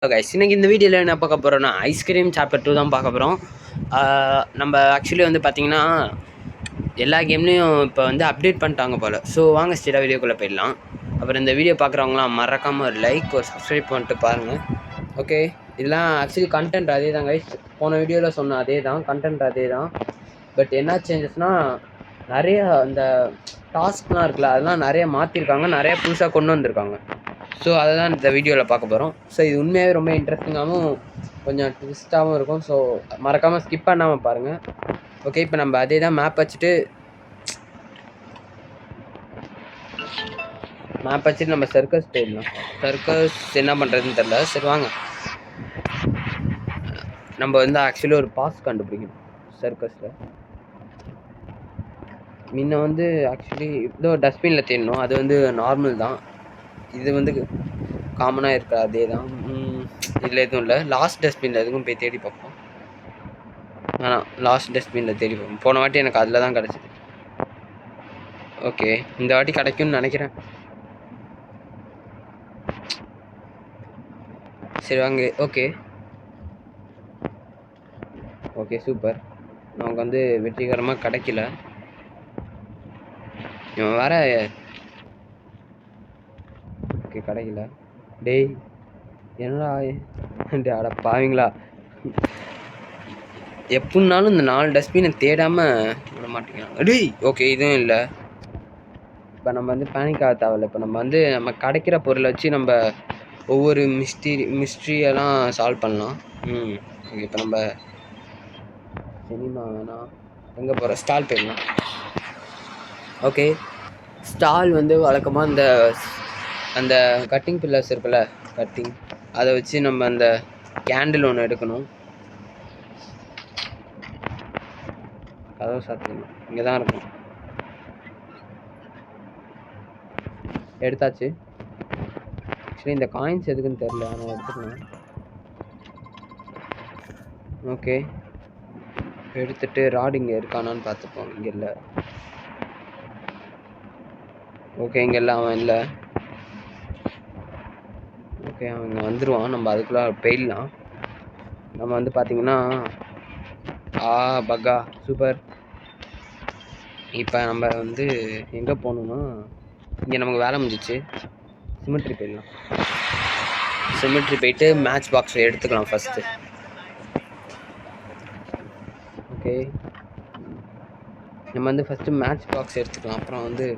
Guys இன்னைக்கு இந்த வீடியோவில் என்ன பார்க்க போகிறோம்னா ஐஸ்கிரீம் சாப்டர் 2 தான் பார்க்க போகிறோம். நம்ம ஆக்சுவலி வந்து பார்த்திங்கன்னா எல்லா கேம்லேயும் இப்போ வந்து அப்டேட் பண்ணிட்டாங்க போல். ஸோ வாங்க ஸ்டேட்டாக வீடியோக்குள்ளே போயிடலாம். அப்புறம் இந்த வீடியோ பார்க்குறவங்களாம் மறக்காமல் ஒரு லைக் ஒரு சப்ஸ்கிரைப் பண்ணிட்டு பாருங்கள். ஓகே, இதெல்லாம் ஆக்சுவலி கண்டென்ட் அதே தான் கைஸ். போன வீடியோவில் சொன்ன அதே தான் கண்டென்ட் அதே தான். பட் என்ன சேஞ்சஸ்னால் நிறைய அந்த டாஸ்க்லாம் இருக்குல்ல, அதெல்லாம் நிறைய மாற்றிருக்காங்க, நிறைய புதுசாக கொண்டு வந்திருக்காங்க. ஸோ அதை தான் இந்த வீடியோவில் பார்க்க போகிறோம். ஸோ இது உண்மையாகவே ரொம்ப இன்ட்ரெஸ்டிங்காகவும் கொஞ்சம் ட்விஸ்ட்டாகவும் இருக்கும். ஸோ மறக்காமல் ஸ்கிப் பண்ணாமல் பாருங்கள். ஓகே, இப்போ நம்ம அதே தான் மேப் வச்சுட்டு நம்ம சர்க்கஸ் போயிடலாம். சர்க்கஸ் என்ன பண்ணுறதுன்னு தெரில. சரி வாங்க, நம்ம வந்து ஆக்சுவலி ஒரு பாஸ் கண்டுபிடிக்கணும் சர்க்கஸில். முன்ன வந்து ஆக்சுவலி இதோ டஸ்ட்பினில் தேடணும், அது வந்து நார்மல் தான். இது வந்து காமனாக இருக்கா அதே தான். இதில் எதுவும் இல்லை. லாஸ்ட் டஸ்ட்பினில் எதுவும் போய் தேடி பார்ப்போம். ஆனால் லாஸ்ட் டஸ்ட்பினில் தேடி பார்ப்போம். போன வாட்டி எனக்கு அதில் தான் கிடச்சிது. ஓகே, இந்த வாட்டி கிடைக்கும்னு நினைக்கிறேன். சரி வாங்க. Okay okay super. நமக்கு வந்து வெற்றிகரமாக கிடைக்கல. இவன் வேற ஓகே கிடைக்கல. டேய் என்னடா அட பாவீங்களா, எப்படின்னாலும் இந்த 4 டஸ்ட்பினை தேடாமல் விட மாட்டேங்கிறாங்க. டேய் ஓகே இதுவும் இல்லை. இப்போ நம்ம வந்து பேனிக் ஆக தேவையில்ல. இப்போ நம்ம வந்து நம்ம கிடைக்கிற பொருளை வச்சு நம்ம ஒவ்வொரு மிஸ்ட்ரியெல்லாம் சால்வ் பண்ணலாம். ஓகே, இப்போ நம்ம சினிமா வேணாம், எங்கே போகிற ஸ்டால் போயிடலாம். ஓகே, ஸ்டால் வந்து வழக்கமாக அந்த கட்டிங் பில்லர்ஸ் இருக்குல்ல, கட்டிங் அதை வச்சு நம்ம அந்த கேண்டில் ஒன்று எடுக்கணும். கதவை சாத்திடணும். இங்கே தான் இருக்கும். எடுத்தாச்சு. ஆக்சுவலி இந்த காயின்ஸ் எதுக்குன்னு தெரில, ஆனால் எடுத்துக்கலாம். ஓகே, எடுத்துகிட்டு ராட் இங்கே இருக்கானான்னு பார்த்துப்போம். இங்கே இல்லை. ஓகே, இங்கே இல்லை, அவன் இல்லை. ஓகே, அவன் இங்கே வந்துடுவான். நம்ம அதுக்குள்ளே போயிடலாம். நம்ம வந்து பார்த்திங்கன்னா பக்கா சூப்பர். இப்போ நம்ம வந்து எங்கே போகணுன்னா, இங்கே நமக்கு வேலை முடிஞ்சிச்சு. சிமெட்ரி போயிடலாம். சிமெட்ரி போயிட்டு மேட்ச் பாக்ஸை எடுத்துக்கலாம் ஃபஸ்ட்டு. ஓகே, நம்ம வந்து ஃபஸ்ட்டு மேட்ச் பாக்ஸ் எடுத்துக்கலாம். அப்புறம் வந்து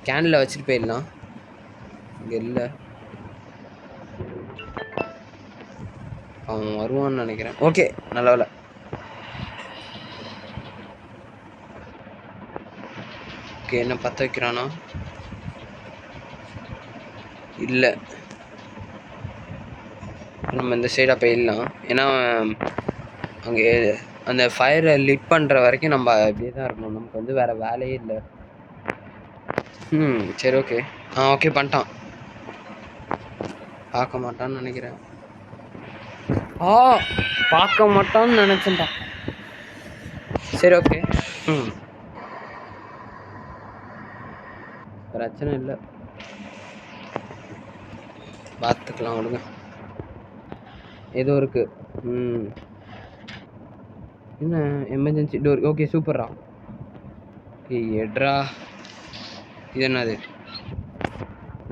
கேண்டில் வச்சுட்டு போயிடலாம். இங்கே இல்லை, அவன் வருவான்னு நினைக்கிறேன். ஓகே நல்ல வேலை. ஓகே, என்ன பற்ற வைக்கிறானா? இல்லை, நம்ம இந்த சைடாக போயிடலாம். ஏன்னா அங்கே அந்த ஃபயரை லிட் பண்ணுற வரைக்கும் நம்ம அப்படியே தான் இருக்கணும். நமக்கு வந்து வேறு வேலையே இல்லை. சரி ஓகே. ஓகே பண்ணிட்டான். பார்க்க மாட்டான்னு நினைக்கிறேன். பார்க்க மாட்டான்னு நினச்சேன்டா. சரி ஓகே, பிரச்சனை இல்லை, பார்த்துக்கலாம் விடுங்க. ஏதோ இருக்கு. என்ன எமர்ஜென்சி டோர். ஓகே சூப்பர்ரா. எட்ரா இது என்னது?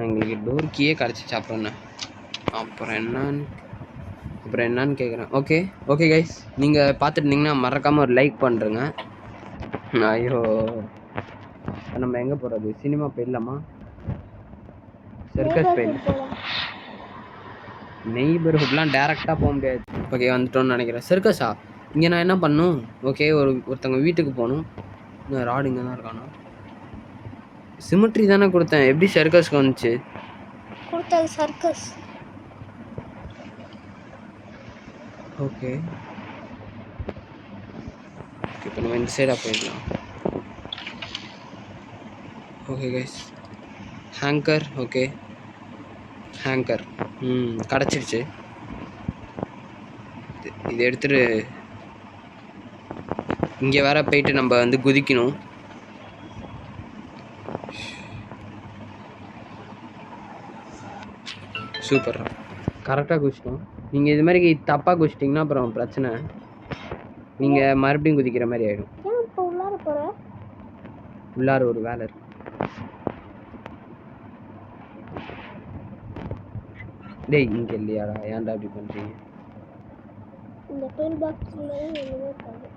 எங்களுக்கு டோர் கீயே கிடச்சிச்சு. அப்புறம் என்னன்னு கேட்குறேன். ஓகே கைஸ், நீங்கள் பார்த்துருந்தீங்கன்னா மறக்காமல் ஒரு லைக் பண்ணுறேங்க. ஐயோ, நம்ம எங்கே போகிறது? சினிமா போயிடலாமா? சர்க்கஸ் போயிடலாம். நெய்பர்ஹுட்லாம் டேரெக்டாக போக முடியாது. ஓகே வந்துட்டோன்னு நினைக்கிறேன். சர்க்கஸா? இங்கே நான் என்ன பண்ணணும்? ஓகே, ஒருத்தவங்க வீட்டுக்கு போகணும். ராடு இங்கே தான் இருக்கானா? சிமெட்ரி தானே கொடுத்தேன், எப்படி சர்க்கஸ்க்கு வந்துச்சு? கொடுத்தது சர்க்கஸ். ஓகே, இப்போ நம்ம இந்த சைடாக போயிடலாம். Okay guys, hanger. Okay hanger கிடச்சிருச்சு. இது எடுத்துகிட்டு இங்கே வேற போயிட்டு நம்ம வந்து குதிக்கணும். சூப்பர், கரெக்டாக குதிச்சிட்டோம். நீங்கள் இது மாதிரி தப்பாக குதிச்சிட்டிங்கன்னா அப்புறம் பிரச்சனை. நீங்கள் மறுபடியும் குதிக்கிற மாதிரி ஆகிடும். ஏன் இப்போ உள்ளார போகிற? உள்ளார ஒரு வேலை இருக்கு. டேய் இங்கே இல்லையாடா, ஏன்டா அப்படி பண்ணுறீங்க? இந்த டூல் பாக்ஸில் எதுவுமே இருக்காது.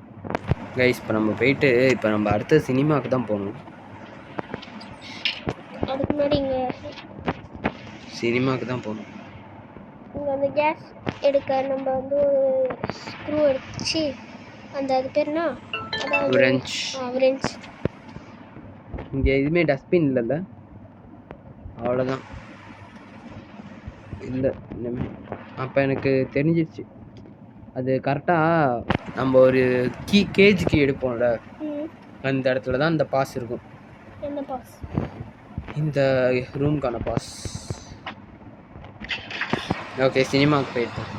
கைஸ் இப்போ நம்ம போயிட்டு இப்போ நம்ம அடுத்த சினிமாவுக்கு தான் போகணும். அதுக்கு முன்னாடி இங்கே சினிமாவுக்கு தான் போகணும். இங்கே அந்த கேஸ் எடுக்க நம்ம வந்து ஒரு ஸ்க்ரூ எடுத்து அந்த அது பேர்னா அதாவது விரஞ்ச். விரஞ்ச். இங்கே எதுவுமே டஸ்ட்பின் இல்லைல்ல, அவ்வளோதான். இல்லை இனிமே அப்போ எனக்கு தெரிஞ்சிடுச்சு. அது கரெக்டாக நம்ம ஒரு கேஜிக்கு எடுப்போம்ல, அந்த இடத்துல தான் இந்த பாஸ் இருக்கும். என்ன பாஸ்? இந்த ரூம்க்கான பாஸ். ஓகே சினிமாவுக்கு போயிட்டோம்.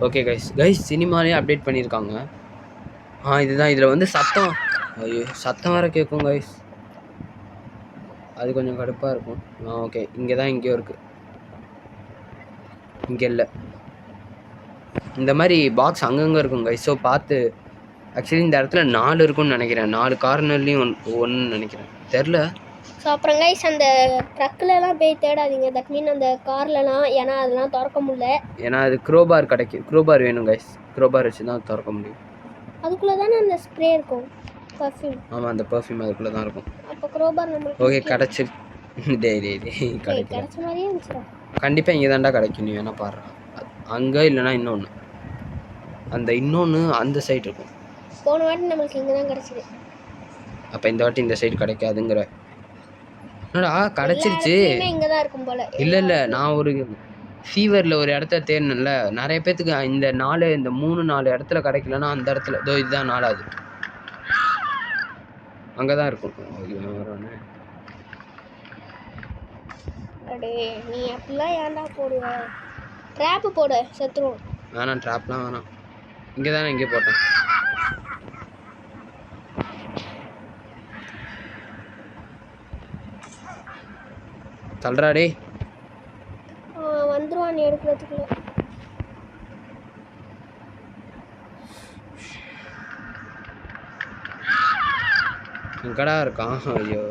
ஓகே கைஸ் சினிமாலே அப்டேட் பண்ணியிருக்காங்க. இதுதான். இதில் வந்து சத்தம், ஐயோ சத்தம் வேறு கேட்கும் கைஸ், அது கொஞ்சம் கடுப்பாக இருக்கும். ஓகே இங்கே தான் எங்கேயோ இருக்குது, இங்கே இல்லை. இந்த மாதிரி பாக்ஸ் அங்கங்கே இருக்கும் கைஸ். ஸோ பார்த்து. ஆக்சுவலி இந்த இடத்துல 4 இருக்கும்னு நினைக்கிறேன். 4 கார்னர்லேயும் ஒன்று நினைக்கிறேன், தெரில. ஸோ அப்புறம் கைஸ் அந்த ட்ரக்லலாம் போய் தேடாதீங்க. தட் மீன் அந்த கார்லலாம், ஏன்னா அதெல்லாம் திறக்க முடியல. ஏன்னா அது க்ரோபார் கிடைக்கும். க்ரோபார் வேணும் கைஸ். க்ரோபார் வச்சு தான் திறக்க முடியும். அதுக்குள்ளே தானே அந்த ஸ்ப்ரே இருக்கும், பர்ஃப்யூம். ஆமாம் அந்த பர்ஃப்யூம் அதுக்குள்ளே தான் இருக்கும். அப்போ க்ரோபார் நம்மளுக்கு ஓகே கிடச்சி கிடைக்கும். கிடைச்ச மாதிரியே இருந்துச்சுடா. கண்டிப்பாக இங்கே தான்டா கிடைக்கும், நீ வேணா பாரு. அங்கே இல்லைனா இன்னொன்று, அந்த இன்னொன்று அந்த சைடு இருக்கும். போன வாட்டி நம்மளுக்கு இங்கே தான் கிடச்சிது. அப்போ இந்த வாட்டி இந்த சைடு கிடைக்காதுங்கிற? என்னடா கிடச்சிருச்சு. இங்கே தான் இருக்கும் போல. இல்லை நான் ஒரு ஃபீவரில் ஒரு இடத்த தேடணும்ல, நிறைய பேர்த்துக்கு இந்த 3-4 இடத்துல கிடைக்கலன்னா அந்த இடத்துல இதோ இதுதான் 4வது, அங்கே தான் இருக்கும். அடே நீ அப்படிலாம் ஏன்டா போடுவ? ட்ராப்பு போடு, செத்துரும். வேணாம் ட்ராப்லாம் வேணாம். இங்கே தானே இங்கே போட்டேன். தள்ளுறாடே வந்துருவான் நீ எடுக்கிறதுக்குள்ள. எங்கடா இருக்கான்? ஐயோ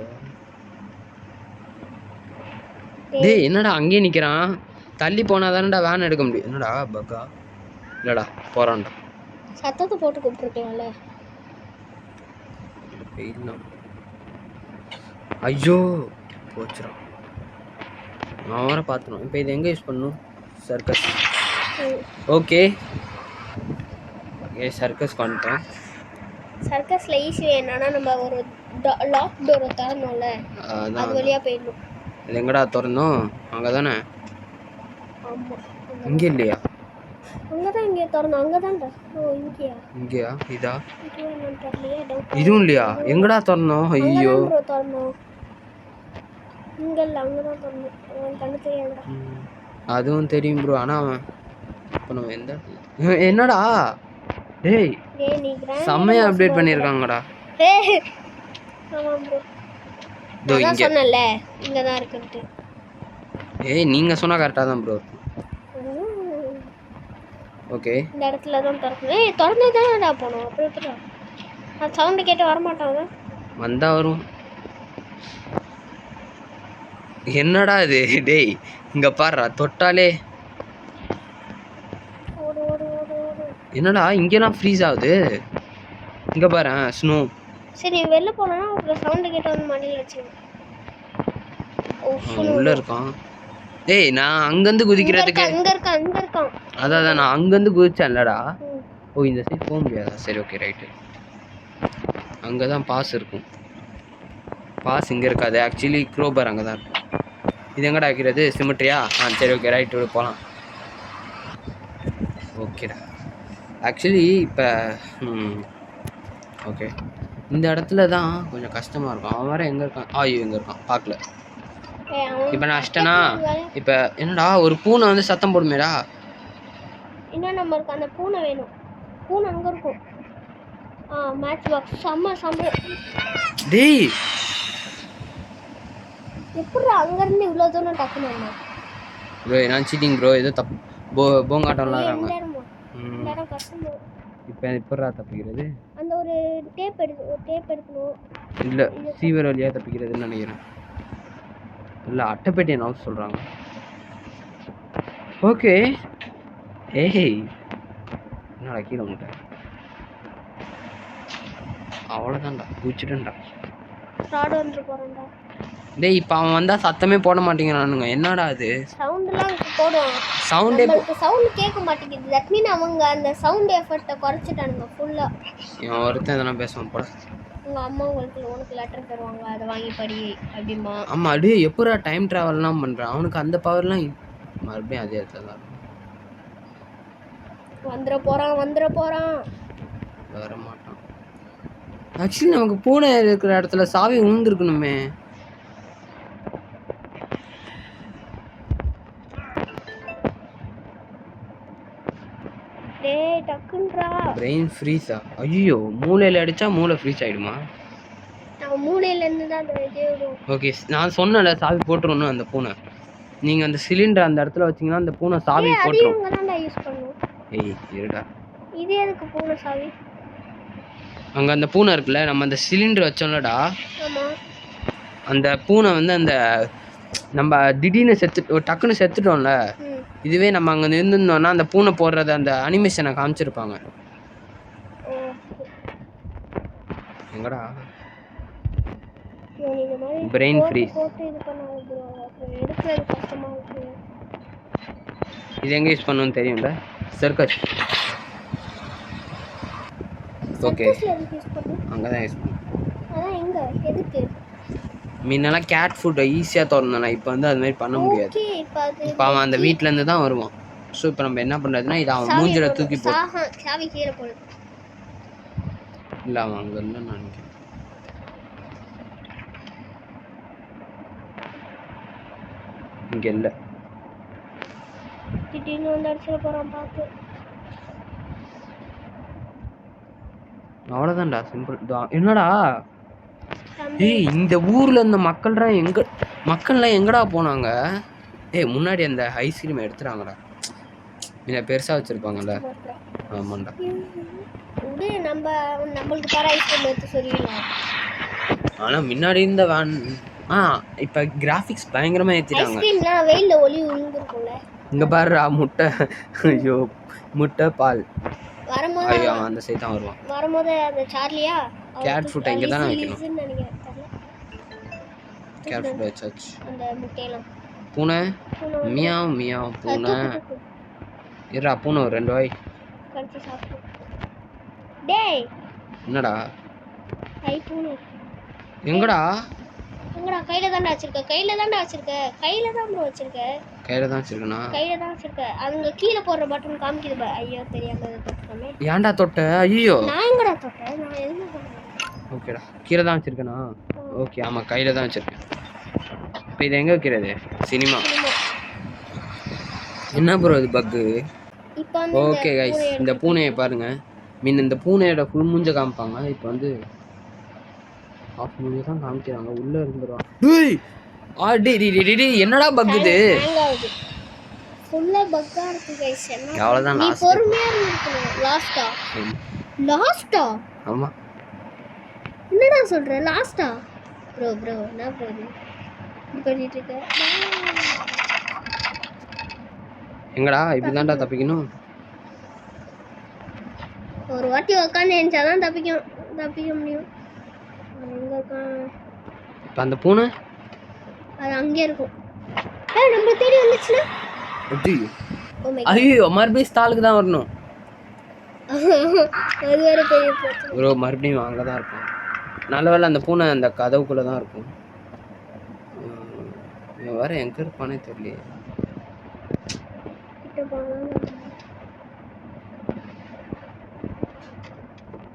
டேய் என்னடா அங்கேயே நிற்கிறான்? தள்ளி போனால் தானடா வேன் எடுக்க முடியும். என்னடா பக்கா? இல்லைடா போகிறான்டா. சத்தத்தை போட்டு கூப்பிட்டுருக்கலாம்ல. ஐயோ போச்சுடா, நான் வர பார்த்துருவோம். இப்போ இது எங்கே யூஸ் பண்ணணும்? சர்க்கஸ். ஓகே சர்க்கஸ் வந்துட்டோம். சர்க்கஸில் ஈஸி என்னன்னா நம்ம ஒரு லாக் டோரை திறந்தோம்ல, அது வழியாக போயிடணும். இது எங்கடா திறந்தோம்? அங்கே தானே? ஆமாம். இங்கே இல்லையா? அங்கே தான் இங்கே திறந்தோம். அங்கே தான்டா. ஓ இங்கேயா? இங்கேயா? இதா? தெரியலையே. இதுவும் இல்லையா? எங்கடா திறந்தோம்? ஐயோ திறந்தோம். இங்கே இல்லை, அங்கே தான் திறந்தோம். கண்ணு தெரியாதுடா. அதுவும் தெரியும் ப்ரோ. ஆனால் அவன் இப்போ நம்ம எந்த என்னடா டேய் செம்மையா அப்டேட் பண்ணியிருக்காங்கடா. ஆமாம் ப்ரோ, நான் சொன்னேன்ல இங்கே தான் இருக்குன்ட்டு. நீங்கள் சொன்னால் கரெக்டாக தான் ப்ரோ. ஓகே இந்த இடத்துல தான் திறக்கணும். திறந்து தானடா போனோம். அப்படி எப்படா? அது சவுண்டு கேட்டு வரமாட்டாங்க. வந்தால் வரும். என்னடா இது? டேய் இங்கே பாடுறா, தொட்டாலே என்னடா இங்கெல்லாம் ஃப்ரீஸ் ஆகுது. இங்கே பாரு ஸ்னோ. சரி நீ வெளில போனா அப்புறம் சவுண்டு கேட்டு வந்து மடியில் வச்சுருவேன். உள்ளே இருக்கான். டேய் நான் அங்கேருந்து குதிக்கிறதுக்கு அங்கே இருக்கான். அதான் நான் அங்கேருந்து குதிச்சேன்லடா. ஓ இந்த சைடு போக முடியாதா? சரி ஓகே ரைட்டு. அங்கே தான் பாஸ் இருக்கும். பாஸ் இங்கே இருக்காது. ஆக்சுவலி க்ரோபர் அங்கே தான் இருக்கும். இது எங்கடா வைக்கிறது? சிமெட்ரியா? சரி ஓகே ரைட்டு போகலாம். ஓகேடா. ஆக்சுவலி இப்போ ஓகே இந்த இடத்துல தான் கொஞ்சம் கஷ்டமாக இருக்கும். அவன் வேறு எங்கே இருக்கான்? ஐயோ எங்கே இருக்கான் பார்க்கல. இப்போ நான் அஷ்டனா இப்போ என்னடா ஒரு பூனை வந்து சத்தம் போடுமேடா. இன்னும் நம்மளுக்கு அந்த பூனை வேணும். பூனை அங்கே இருக்கும். மேட்ச் பாக்ஸ் செம்ம. டேய் எப்படி அங்கேருந்து இவ்வளோ தூரம் டக்குன்னு ப்ரோ? நான் சீட்டிங் ப்ரோ. ஏதோ போங்காட்டம் விளாட்றாங்க. இந்த இடமா இந்த இடம் கஷ்டமா. இப்போ எப்படா தப்பிக்கிறது? அந்த ஒரு டேப் எடுக்கணும். இல்லை சீவர் வழியாக தப்பிக்கிறதுன்னு நினைக்கிறேன். இல்லை அட்டைப்பேட்டை என்ன சொல்கிறாங்க. ஓகே. ஏய் என்னடா கீழே வந்துட்டேன். அவ்வளோதான்டா குச்சிட்டேன்டா. ஃப்ராட் வந்து போகிறேன்டா. டேய் இப்போ அவன் வந்தால் சத்தமே போட மாட்டேங்கிறானுங்க. என்னடா அது சவுண்டெலாம் போடுவான். சவுண்டே சவுண்டு கேட்க மாட்டேங்குது. தட் மீன் அவங்க அந்த சவுண்ட் எஃபெக்ட்டை குறைச்சிட்டானுங்க ஃபுல்லாக. இவன் ஒருத்தன் எதனா பேசுவான் போட. உங்கள் அம்மா உனக்கு லெட்டர் தருவாங்க, அதை வாங்கி படி அப்படிமா. ஆமாம் அடியே எப்படா டைம் ட்ராவல்லாம் பண்ணுறான். அவனுக்கு அந்த பவர்லாம் மறுபடியும் அதே இடத்துல தான் வந்துட போகிறான். வர மாட்டான். ஆக்சுவலி நமக்கு பூனை இருக்கிற இடத்துல சாவி உழுந்துருக்கணுமே. டேய் டக்குன்றா. பிரெயின் ஃப்ரீஸா? ஐயோ மூளையில் அடித்தா மூளை ஃப்ரீஸ் ஆகிடுமா? நான் மூளையிலேருந்து தான் அந்த இதே விடும். ஓகே நான் சொன்னல சாவி போட்டுருணும் அந்த பூனை. நீங்கள் அந்த சிலிண்டர் அந்த இடத்துல வச்சிங்கன்னா அந்த பூனை சாவி போட்டுரும். இவங்க தான்டா யூஸ் பண்ணுவோம். ஏய் இருடா. இது எதுக்கு பூனை சாவி? அங்கே அந்த பூனை இருக்குல்ல, நம்ம அந்த சிலிண்டர் வச்சோம்லடா. ஆமாம். அந்த பூனை வந்து அந்த நம்ம திடீர்னு டக்குன்னு செத்துட்டோம்ல. இதுவே நம்ம அங்கே இருந்திருந்தோம்னா அந்த பூனை போடுறத அந்த அனிமேஷனை காமிச்சிருப்பாங்க. எங்கடா பிரெயின் ஃப்ரீஸ். இது எங்கே யூஸ் பண்ணணும்னு தெரியும்ல, சர்க்கஸ். ஓகே அங்கே தான் யூஸ் பண்ணும். முன்னெல்லாம் கேட் ஃபுட்டை ஈஸியாக திறந்தானே, இப்போ வந்து அது மாதிரி பண்ண முடியாது. இப்போ அவன் அந்த வீட்டிலேருந்து தான் வருவான். ஸோ இப்போ நம்ம என்ன பண்ணுறதுன்னா இதை அவன் மூஞ்சில தூக்கி போட்டு. இல்லை அவன் அங்கே இல்லைன்னு நினைக்கிறேன். இங்கே இல்லை. திடீர்னு வந்து அடிச்சிட போகிறான் பார்த்து. அவ்வளோதான்டா சிம்பிள் தான். என்னடா ஏய் இந்த ஊரில் இந்த மக்கள்லாம் எங்கடா போனாங்க? ஏய் முன்னாடி அந்த ஐஸ்கிரீம் எடுத்துட்டாங்கடா. முன்ன பெருசாக வச்சுருப்பாங்கல்ல. ஆமாண்டா. நம்மளுக்கு தர ஐஸ்கிரீம் எடுத்து சொல்லிடலாம். ஆனால் முன்னாடி இருந்த இப்போ கிராஃபிக்ஸ் பயங்கரமாக ஏற்றிட்டாங்க. ஐஸ்கிரீம்லாம் வெயிலில் ஒளி விழுந்துருக்கும்ல. இங்கே பாருடா முட்டை. ஐயோ முட்டை பால். வரும்போது ஐயோ அந்த சைடு தான் வருவான். வரும்போது அந்த சார்லியா கேட் ஃபுட்டை இங்கே தானே வைக்கணும். நினைக்கிறேன். கேட் ஃபுட் வச்சாச்சு. அந்த முட்டையெல்லாம் பூனை மியாவ் மியாவ் பூனை. இருடா பூனை ஒரு 2 வாய் கடிச்சு சாப்பிடு. டேய் என்னடா ஐ பூனை எங்கடா கையில தான்டா வச்சிருக்க. கையில தான் ப்ரோ வச்சிருக்க. கையில தான் வச்சிருக்க. அவங்க கீழே போடுற பட்டன் காமிக்குது பா. ஐயோ தெரியாம தொட்டமே. ஏன்டா தொட்ட? ஐயோ நான் எங்கடா தொட்டேன்? நான் எதுல பண்ணேன்? ஓகேடா கீழே தான் வச்சிருக்கேனா? ஓகே ஆமாம் கையில் தான் வச்சிருக்கேன். இப்போ இதை எங்கே வைக்கிறது? சினிமா. என்ன ப்ரோ இது பக்கு? ஓகே கைஸ் இந்த பூனையை பாருங்க. முன்ன இந்த பூனையோட ஃபுல் மூஞ்ச காமிப்பாங்க. இப்போ வந்து ஆஃப் மூஞ்ச தான் காமிக்கிறாங்க. உள்ளே இருந்துருவான். என்னடா பக் இது? ஃபுல்லா பக்கா இருக்கு கைஸ். அவ்வளவுதான். நீ பொறுமையா இருக்கணும். லாஸ்டா ஆமா. என்னடா சொல்ற? லாஸ்டா ப்ரோ என்ன ப்ரோ இது பண்ணிட்டு இருக்க? எங்கடா இப்படிதான்டா தப்பிக்கணும். ஒரு வாட்டி உட்காந்து நினைச்சாதான் தப்பிக்க முடியும். எங்க இருக்கான் இப்போ அந்த பூனை? அது அங்கே இருக்கும். நம்ம தேடி வந்துச்சுன்னா ஐயோ மறுபடியும் ஸ்டாலுக்கு தான் வரணும். அது வேற பெரிய பிரச்சனை ப்ரோ. மறுபடியும் அங்கே தான் இருக்கும். நல்ல வேளை அந்த பூனை அந்த கதவுக்குள்ளே தான் இருக்கும். வேற எங்கே இருப்பானே தெரியலையே.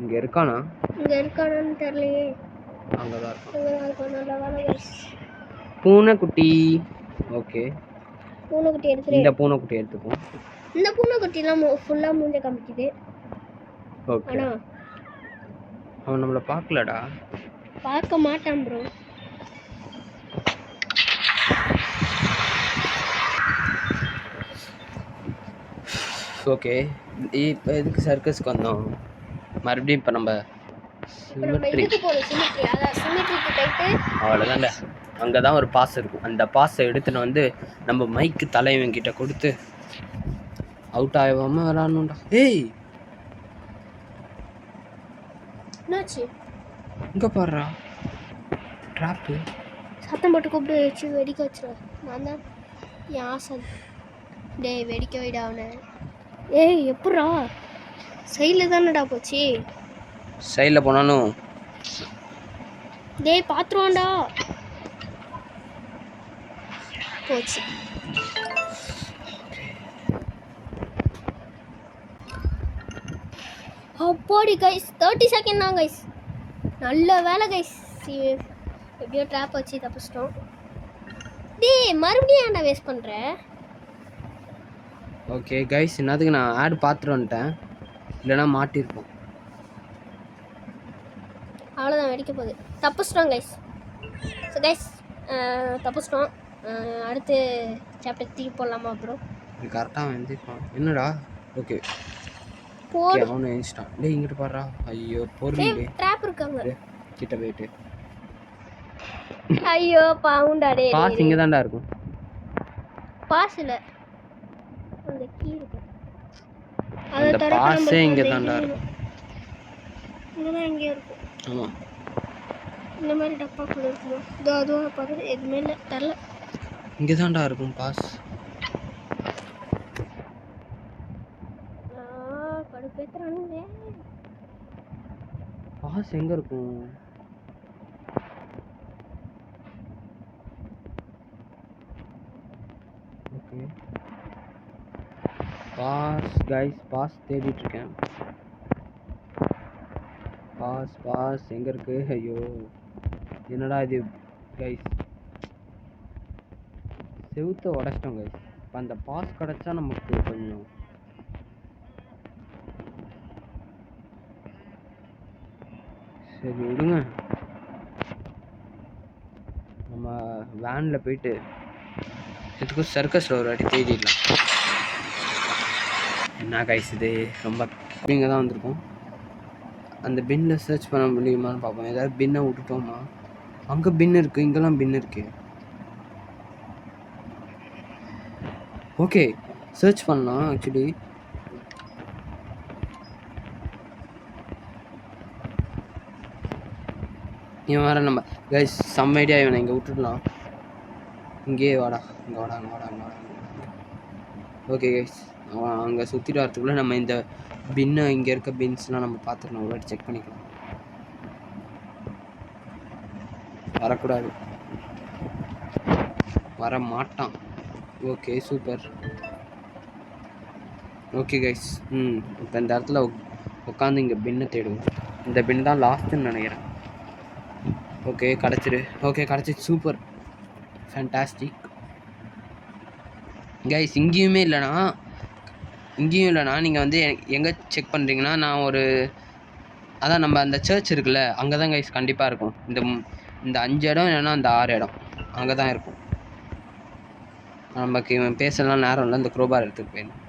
இங்கே இருக்கானான்னு தெரியலையே. அங்கே தான் இருக்கும். பூனைக்குட்டி. ஓகே பூனைக்குட்டி எடுத்து இந்த பூனைக்குட்டி எடுத்துப்போம். இந்த பூனைக்குட்டிலாம் ஃபுல்லாக மூஞ்ச காமிக்குது. ஓகே அவன் நம்மளை பார்க்கலடா. பார்க்க மாட்டான் ப்ரோ. ஓகே, இப்போ எதுக்கு சர்க்கஸ்க்கு வந்தோம்? மறுபடியும் இப்போ நம்ம அவ்வளோதான்டா. அங்கே தான் ஒரு பாஸ் இருக்கும். அந்த பாஸை எடுத்துன்னு வந்து நம்ம மைக்கு தலைவன் கிட்ட கொடுத்து அவுட் ஆகாம விளாடணும்டா. ஏய் என்னாச்சு? இங்கே பாடுறா ட்ராப்பு. சத்தம் போட்டு கூப்பிட்டு வச்சு வெடிக்க வச்சிருவேன். நான் தான் என் ஆசை. டேய் வெடிக்க வைடா அவனை. ஏய் எப்பட்றா சைடில் தானடா போச்சு? சைடில் போனாலும் டேய் பார்த்துருவான்டா. போச்சு. அப்பாடி கைஸ் 30 செகண்ட் தான் கைஸ். நல்ல வேலை கைஸ், எப்படியோ ட்ராப் வச்சு தப்பிச்சிட்டோம். டேய் மறுபடியும் ஏன்டா வேஸ்ட் பண்ணுற? ஓகே கைஸ், என்னதுக்கு நான் ஆட் பார்த்துட்டு வந்துட்டேன், இல்லைனா மாட்டிருப்போம். அவ்வளோதான், வெடிக்க போகுது. தப்பிச்சிட்டோம் கைஸ். ஸோ கைஸ் தப்பிச்சிட்டோம். அடுத்து சாப்டர் 3 போடலாமா? அப்புறம் இது கரெக்டாக வந்துருப்பான். என்னடா? ஓகே போடு. அவனு எழுந்துட்டான். டேய் இங்கிட்டு பாடுறா. ஐயோ பொருள் ட்ராப் இருக்காங்க கிட்ட போயிட்டு. ஐயோ பாவுண்டா. டே பாஸ் இங்கே தான்டா இருக்கும். பாஸ் இல்லை, அந்த கீ இருக்கு. அந்த பாஸே இங்கே தான்டா இருக்கும். இங்கே தான் எங்கேயோ இருக்கும். ஆமாம், இந்த மாதிரி டப்பாக்குள்ள இருக்குமா? இதோ அதுவும் பார்த்து எதுவுமே இல்லை, தரல. இங்கே தான்டா இருக்கும் பாஸ். கடுப்பேத்துறானுங்களே. பாஸ் எங்கே இருக்கும்? ஓகே பாஸ் கைஸ், பாஸ் தேடிட்டு இருக்கேன். பாஸ் எங்கே இருக்கு? ஐயோ என்னடா இது கைஸ், செவுத்த உடச்சிட்டோம் கைஸ். இப்போ அந்த பாஸ் கிடச்சா நமக்கு கொஞ்சம் சரி விடுங்க. நம்ம வேனில் போயிட்டு இதுக்கும் சர்க்கஸில் ஒரு வாட்டி தேடிடலாம். என்ன கைஸ் இது ரொம்ப இங்கே தான் வந்திருக்கோம். அந்த பின்னை சர்ச் பண்ண முடியுமான்னு பார்ப்போம். ஏதாவது பின்னை விட்டுட்டோமா? அங்கே பின் இருக்குது, இங்கெல்லாம் பின் இருக்கு. ஓகே சர்ச் பண்ணலாம். ஆக்சுவலி இவன் வேறு நம்ம கைஸ் செம்ம ஐடியா. இவனை இங்கே விட்டுடலாம். இங்கேயே வாடா, இங்கே வாடா, அங்கே வாடா, அங்கே வாடா. ஓகே கைஸ், அவன் அங்கே சுற்றிட்டு வரத்துக்குள்ளே நம்ம இந்த பின்னு இங்கே இருக்க பின்ஸ்லாம் நம்ம பார்த்துக்கலாம். ஒரு வாட்டி செக் பண்ணிக்கலாம். வரக்கூடாது, வர மாட்டான். Okay super. ஓகே கைஸ், இப்போ இந்த இடத்துல உட்காந்து இங்கே பின்னை தேடுவோம். இந்த பின் தான் லாஸ்ட்டுன்னு நினைக்கிறேன். ஓகே கிடச்சிரு. ஓகே கிடச்சிச்சு, சூப்பர், ஃபேண்டாஸ்டிக் கைஸ். இங்கேயும் இல்லைனா நீங்கள் வந்து எங்கே செக் பண்ணுறீங்கன்னா, நான் ஒரு அதான் நம்ம அந்த சர்ச் இருக்குல்ல, அங்கே தான் கைஸ் கண்டிப்பாக இருக்கும். இந்த 5 இடம் இல்லைன்னா அந்த 6 இடம் அங்கே தான் இருக்கும். நமக்கு இவன் பேசலாம் நேரம் இல்லை. இந்த க்ரோபார் எடுத்துகிட்டு போயிடணும்.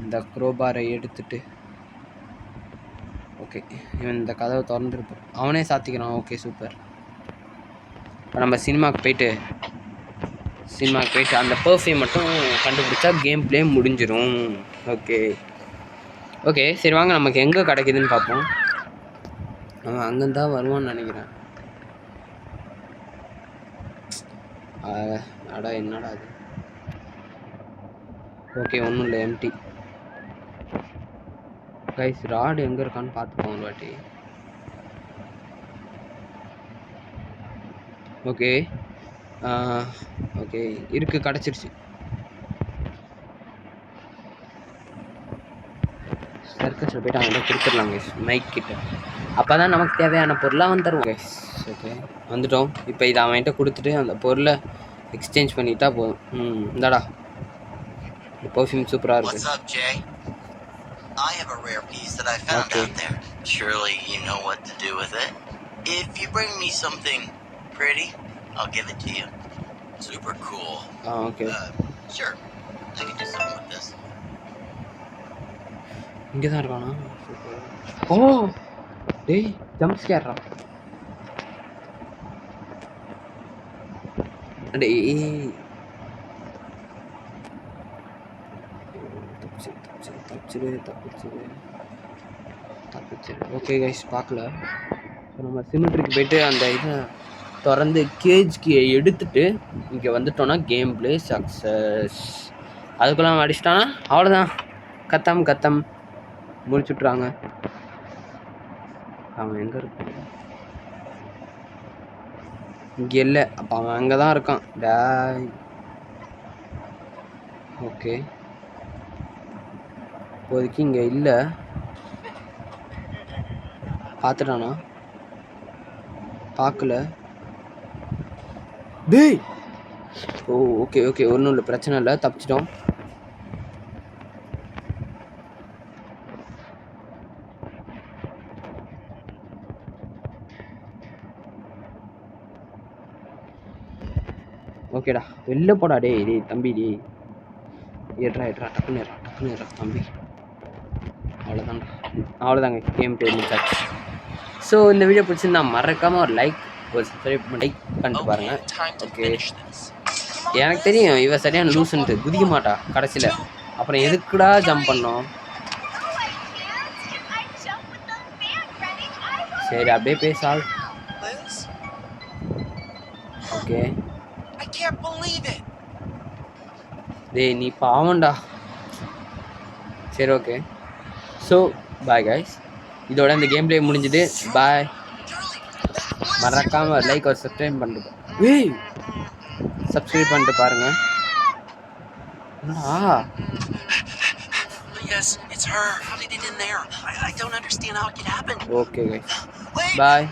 இந்த க்ரோபாரை எடுத்துட்டு ஓகே, இவன் இந்த கதவை திறந்துருப்பான். அவனே சாத்திக்கிறான். Okay super. இப்போ நம்ம சினிமாவுக்கு போயிட்டு அந்த பர்ஃப்யூம் மட்டும் கண்டுபிடிச்சா கேம் ப்ளே முடிஞ்சிடும். ஓகே சரி வாங்க, நமக்கு எங்கே கிடைக்குதுன்னு பார்ப்போம். அவன் அங்கேருந்தா வருவான்னு நினைக்கிறேன். அடா என்னடா அது? ஓகே ஒன்றும் இல்லை, எம்டி கைஸ். ராடு எங்கே இருக்கான்னு பார்த்துப்போம் ஒரு வாட்டி. ஓகே இருக்குது, கிடச்சிருச்சு. சர்க்கஸில் போய்ட்டு அவங்கள்ட்ட கொடுத்துடலாம் கைஸ், மைக் கிட்ட. அப்போ தான் நமக்கு தேவையான பொருளாக வந்துடுவோம் கைஸ். ஓகே வந்துட்டோம். இப்போ இதை அவன்கிட்ட கொடுத்துட்டு அந்த பொருளை எக்ஸ்சேஞ்ச் பண்ணிட்டா போதும். இந்தாடா, இந்த பர்ஃப்யூம் சூப்பராக இருக்குது. I have a rare piece that I found out there. Surely you know what to do with it. If you bring me something pretty, I'll give it to you. Super cool. Okay. Sure. I can do something with this. இங்கே தான் இருக்கானா? ஓ டேய் jump ஸ்கேர்ரா. டேய் தப்பிச்சிரு. Okay guys பார்க்கல. இப்போ நம்ம சிமெட்ரிக்கு போயிட்டு அந்த இதை திறந்து கேஜ்க்கு எடுத்துட்டு இங்கே வந்துட்டோன்னா கேம் பிளே சக்ஸஸ். அதுக்குள்ள அவன் அடிச்சிட்டானா அவ்வளோதான், கத்தம் முடிச்சுட்றாங்க. அவன் எங்கே இருக்கான்? இங்கே இல்லை. அப்போ அவன் அங்கே தான் இருக்கான். டாய் ஓகே இப்போதைக்கு இங்கே இல்லை. பார்த்துட்டானா? பார்க்கல. டேய் ஓ ஓகே ஒன்றும் இல்லை, பிரச்சனை இல்லை, தப்பிச்சிட்டோம். ஓகேடா வெளில போடா. டேய் தம்பி டேய் ஏட்ரா டக்குன்னு தம்பி. அவ்வளோதாங்க கேம் பிளே முடிச்சாச்சு. ஸோ இந்த வீடியோ பிடிச்சிருந்தா மறக்காமல் ஒரு லைக் ஒரு சப்ஸ்கிரைப் பண்ணிட்டு பாருங்கள். ஓகே எனக்கு தெரியும் இவ சரியான லூசுன்ட்டு குதிக்க மாட்டா கடைசியில். அப்புறம் எதுக்குடா ஜம்ப் பண்ணோம்? சரி அப்படியே பேசால். ஓகே டேய் நீ பாவண்டா. சரி ஓகே ஸோ பாய் கைஸ், இதோட இந்த கேம் பிளே முடிஞ்சுது. பாய். மறக்காமல் லைக் ஒரு சப்ஸ்கிரைப் பண்ணிட்டு பாருங்க. என்னடா? Yes, it's her. How did it in there? I don't understand how it could happen. Okay guys. Bye.